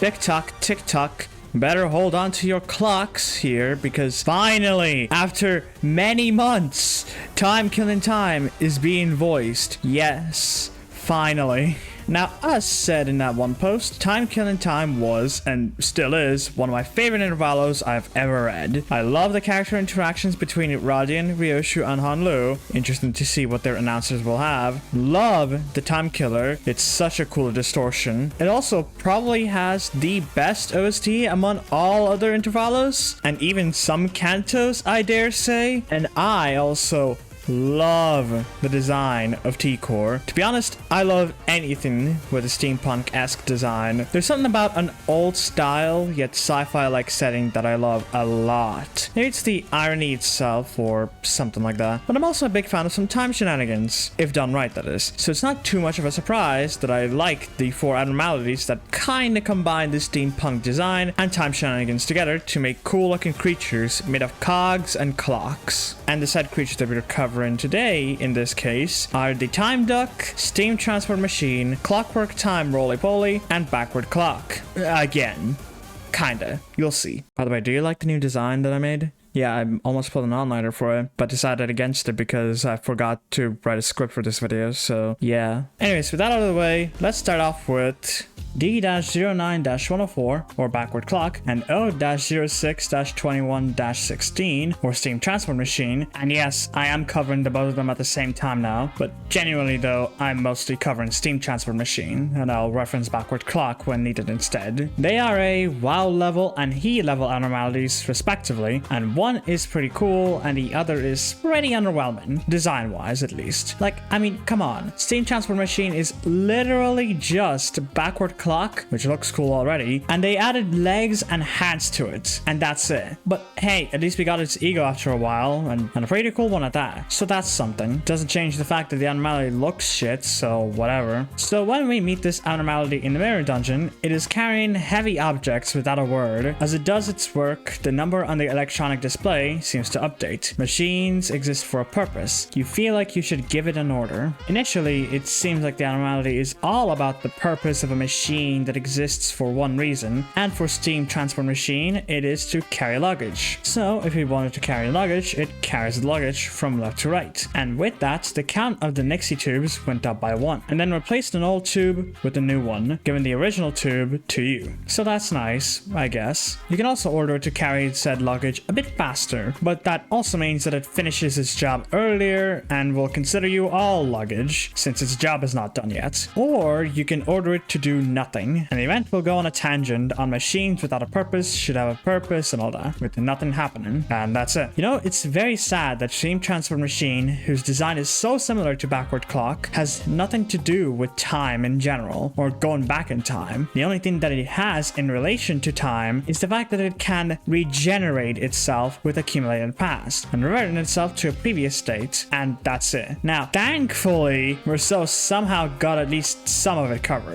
Tick tock, tick tock. Better hold on to your clocks here, because finally, after many months, Time Killing Time is being voiced. Yes, finally. Now, as said in that one post, Time Killing Time was, and still is, one of my favorite intervalos I've ever read. I love the character interactions between Radian, Ryoshu, and Hanlu. Interesting to see what their announcers will have. Love the Time Killer. It's such a cool distortion. It also probably has the best OST among all other intervalos, and even some cantos, I dare say. And I also love the design of T-Core. To be honest, I love anything with a steampunk-esque design. There's something about an old style yet sci-fi like setting that I love a lot. Maybe it's the irony itself or something like that. But I'm also a big fan of some time shenanigans, if done right, that is. So it's not too much of a surprise that I like the 4 abnormalities that kinda combine the steampunk design and time shenanigans together to make cool looking creatures made of cogs and clocks. And the said creatures that we're covering today, in this case, are the Time Duck, Steam Transport Machine, Clockwork Time Roly-Poly, and Backward Clock. Again. Kinda. You'll see. By the way, do you like the new design that I made? Yeah, I almost put an all-nighter for it, but decided against it because I forgot to write a script for this video, so yeah. Anyways, with that out of the way, let's start off with D-09-104, or Backward Clock, and O-06-21-16, or Steam Transport Machine. And yes, I am covering the both of them at the same time now, but genuinely though, I'm mostly covering Steam Transport Machine, and I'll reference Backward Clock when needed instead. They are a WoW level and He level abnormalities respectively, and one is pretty cool and the other is pretty underwhelming, design-wise at least. Like, I mean, come on. Steam Transport Machine is literally just Backward Clock, which looks cool already, and they added legs and hands to it, and that's it. But hey, at least we got its ego after a while, and a pretty cool one at that. So that's something. Doesn't change the fact that the abnormality looks shit, so whatever. So when we meet this abnormality in the mirror dungeon, it is carrying heavy objects without a word. As it does its work, the number on the electronic display seems to update. Machines exist for a purpose. You feel like you should give it an order. Initially, it seems like the abnormality is all about the purpose of a machine that exists for one reason, and for Steam Transport Machine, it is to carry luggage. So if we wanted to carry luggage, it carries the luggage from left to right. And with that, the count of the Nixie tubes went up by 1, and then replaced an old tube with a new one, giving the original tube to you. So that's nice, I guess. You can also order it to carry said luggage a bit faster, but that also means that it finishes its job earlier and will consider you all luggage, since its job is not done yet. Or you can order it to do nothing, and the event will go on a tangent on machines without a purpose, should have a purpose and all that, with nothing happening, and that's it. You know, it's very sad that Steam Transport Machine, whose design is so similar to Backward Clock, has nothing to do with time in general, or going back in time. The only thing that it has in relation to time is the fact that it can regenerate itself with accumulated past, and reverting itself to a previous state, and that's it. Now, thankfully, Merceau somehow got at least some of it covered.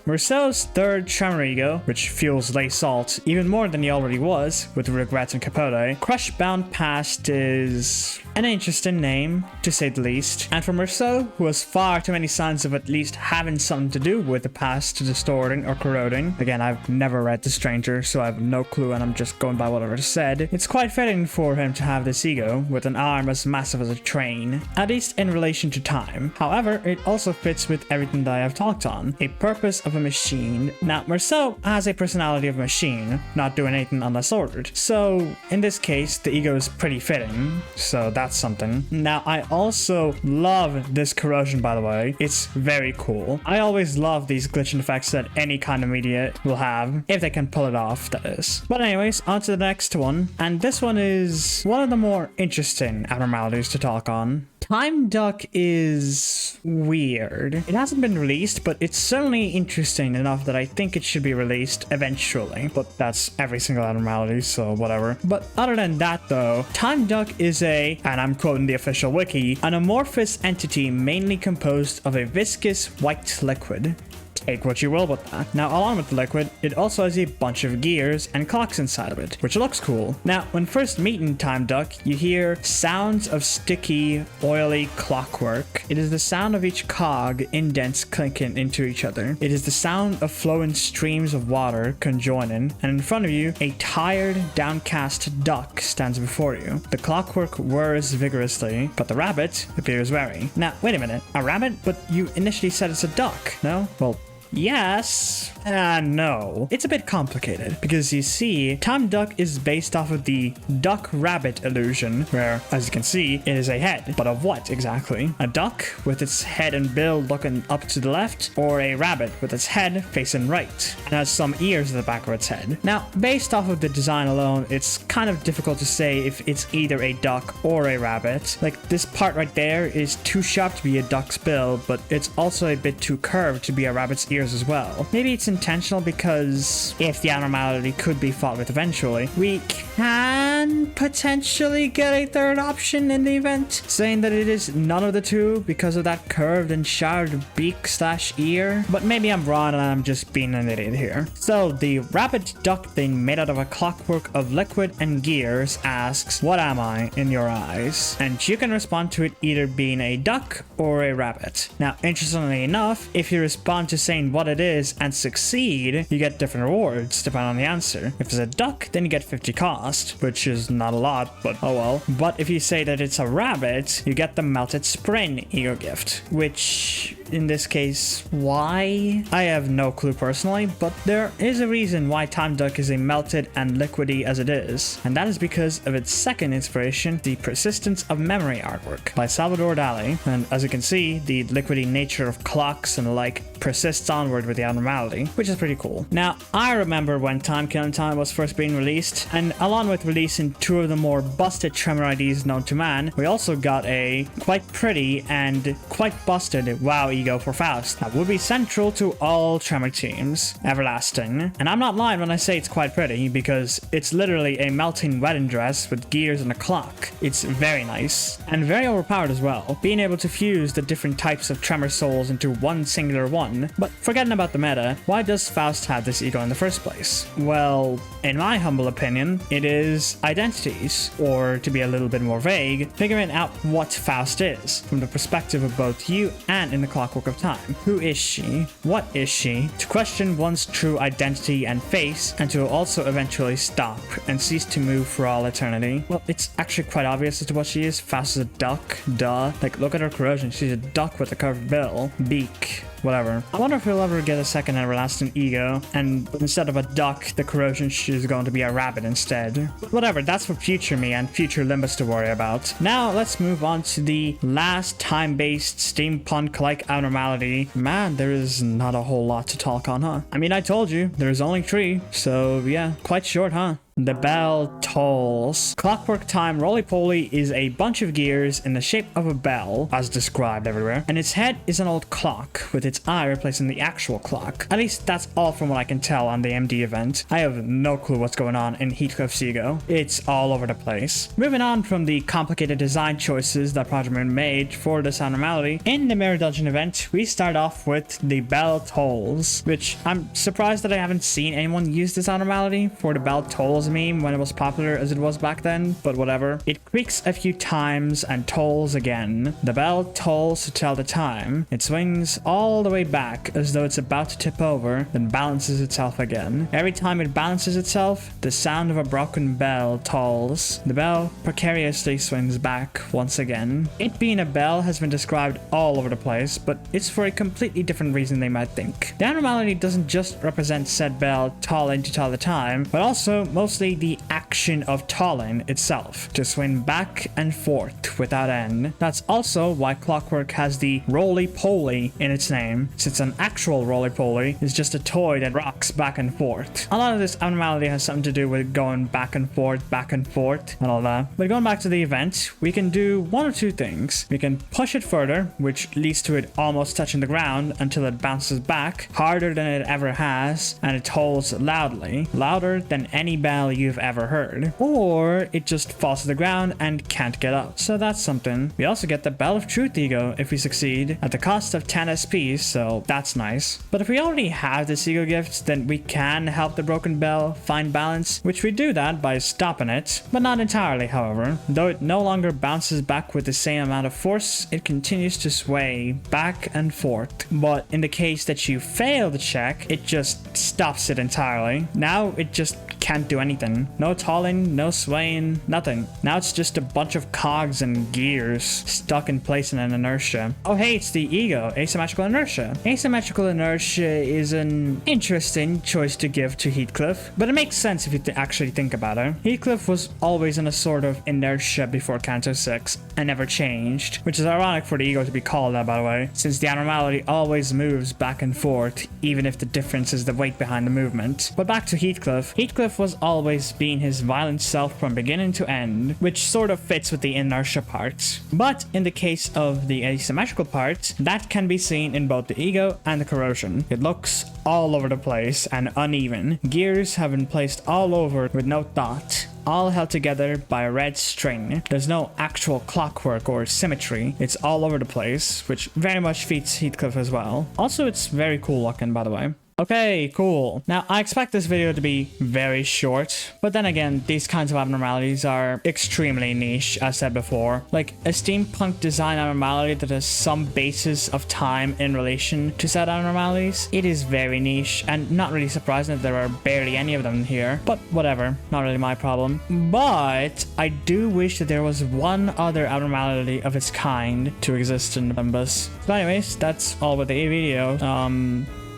Merceau's third Tremor Ego, which fuels Lay Salt even more than he already was, with Regrets and Capote. Crush Bound Past is an interesting name, to say the least. And for Merceau, who has far too many signs of at least having something to do with the past distorting or corroding. Again, I've never read The Stranger, so I have no clue and I'm just going by whatever it said. It's quite fitting for him to have this ego, with an arm as massive as a train, at least in relation to time. However, it also fits with everything that I have talked on. A purpose of a machine. Now, Merceau has a personality of a machine, not doing anything unless ordered. So, in this case, the ego is pretty fitting, so that's something. Now, I also love this corrosion, by the way. It's very cool. I always love these glitching effects that any kind of media will have, if they can pull it off, that is. But anyways, on to the next one, and this one is one of the more interesting abnormalities to talk on. Time Duck is weird. It hasn't been released, but it's certainly interesting enough that I think it should be released eventually. But that's every single abnormality, so whatever. But other than that though, Time Duck is a, and I'm quoting the official wiki, an amorphous entity mainly composed of a viscous white liquid. take what you will with that. Now, along with the liquid, it also has a bunch of gears and clocks inside of it, which looks cool. Now, when first meeting Time Duck, you hear sounds of sticky, oily clockwork. It is the sound of each cog indents clinking into each other. It is the sound of flowing streams of water conjoining, and in front of you, a tired, downcast duck stands before you. The clockwork whirs vigorously, but the rabbit appears wary. Now, wait a minute, a rabbit? But you initially said it's a duck, no? Well, yes and no. It's a bit complicated because you see, Time Duck is based off of the duck-rabbit illusion, where, as you can see, it is a head. But of what exactly? A duck with its head and bill looking up to the left, or a rabbit with its head facing right and has some ears at the back of its head? Now, based off of the design alone, it's kind of difficult to say if it's either a duck or a rabbit. Like, this part right there is too sharp to be a duck's bill, but it's also a bit too curved to be a rabbit's ears as well. Maybe it's intentional because if the abnormality could be fought with eventually, we can potentially get a third option in the event, saying that it is none of the two because of that curved and shard beak / ear. But maybe I'm wrong and I'm just being an idiot here. So the rabbit duck thing made out of a clockwork of liquid and gears asks, what am I in your eyes? And you can respond to it either being a duck or a rabbit. Now, interestingly enough, if you respond to saying what it is and succeed, you get different rewards depending on the answer. If it's a duck, then you get 50 cost, which is not a lot, but oh well. But if you say that it's a rabbit, you get the melted spring ego gift, which in this case, why? I have no clue personally, but there is a reason why Time Duck is a melted and liquidy as it is, and that is because of its second inspiration, the Persistence of Memory artwork by Salvador Dali. And as you can see, the liquidy nature of clocks and the like persists onward with the abnormality, which is pretty cool. Now, I remember when Time Killing Time was first being released, and along with releasing two of the more busted Tremor IDs known to man, we also got a quite pretty and quite busted WoW ego for Faust that would be central to all Tremor teams, everlasting. And I'm not lying when I say it's quite pretty, because it's literally a melting wedding dress with gears and a clock. It's very nice, and very overpowered as well, being able to fuse the different types of Tremor souls into one singular one. But forgetting about the meta, why does Faust have this ego in the first place? Well, in my humble opinion, it is identities, or to be a little bit more vague, figuring out what Faust is, from the perspective of both you and in the Clockwork of Time. Who is she? What is she? To question one's true identity and face, and to also eventually stop and cease to move for all eternity. Well, it's actually quite obvious as to what she is. Faust is a duck, duh. Like, look at her corrosion, she's a duck with a curved bill, beak, whatever. I wonder if we'll ever get a second everlasting ego, and instead of a duck, the corrosion is going to be a rabbit instead. But whatever, that's for future me and future Limbus to worry about. Now let's move on to the last time-based steampunk-like abnormality. Man, there is not a whole lot to talk on, huh? I mean, I told you, there's only 3, so yeah, quite short, huh? The bell tolls. Clockwork Time Roly-Poly is a bunch of gears in the shape of a bell, as described everywhere, and its head is an old clock, with its eye replacing the actual clock. At least that's all from what I can tell on the MD event. I have no clue what's going on in Heathcliff's ego. It's all over the place. Moving on from the complicated design choices that Project Moon made for this abnormality, in the Mirror Dungeon event, we start off with the bell tolls, which I'm surprised that I haven't seen anyone use this abnormality for the bell tolls meme when it was popular as it was back then, but whatever. It creaks a few times and tolls again. The bell tolls to tell the time. It swings all the way back as though it's about to tip over, then balances itself again. Every time it balances itself, the sound of a broken bell tolls. The bell precariously swings back once again. It being a bell has been described all over the place, but it's for a completely different reason they might think. The abnormality doesn't just represent said bell tolling to tell the time, but also mostly the action of tolling itself, to swing back and forth without end. That's also why Clockwork has the roly-poly in its name, since an actual roly-poly is just a toy that rocks back and forth. A lot of this abnormality has something to do with going back and forth, and all that. But going back to the event, we can do one or two things. We can push it further, which leads to it almost touching the ground until it bounces back harder than it ever has, and it tolls loudly, louder than any bell smell you've ever heard. Or it just falls to the ground and can't get up. So that's something. We also get the Bell of Truth ego if we succeed at the cost of 10 SP, so that's nice. But if we already have this ego gift, then we can help the broken bell find balance, which we do that by stopping it, but not entirely, however. Though it no longer bounces back with the same amount of force, it continues to sway back and forth. But in the case that you fail the check, it just stops it entirely. Now it just can't do anything. No tolling, no swaying, nothing. Now it's just a bunch of cogs and gears stuck in place in an inertia. Oh hey, it's the ego, asymmetrical inertia. Asymmetrical inertia is an interesting choice to give to Heathcliff, but it makes sense if you actually think about it. Heathcliff was always in a sort of inertia before Canto 6 and never changed, which is ironic for the ego to be called that, by the way, since the abnormality always moves back and forth, even if the difference is the weight behind the movement. But back to Heathcliff. Heathcliff was always being his violent self from beginning to end, which sort of fits with the inertia part. But in the case of the asymmetrical part, that can be seen in both the ego and the corrosion. It looks all over the place and uneven. Gears have been placed all over with no thought, all held together by a red string. There's no actual clockwork or symmetry. It's all over the place, which very much fits Heathcliff as well. Also, it's very cool looking, by the way. Okay, cool. Now, I expect this video to be very short, but then again, these kinds of abnormalities are extremely niche, as said before. Like, a steampunk design abnormality that has some basis of time in relation to said abnormalities, it is very niche, and not really surprising that there are barely any of them here, but whatever, not really my problem. But I do wish that there was one other abnormality of its kind to exist in Limbus. So anyways, that's all with the video.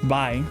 Bye.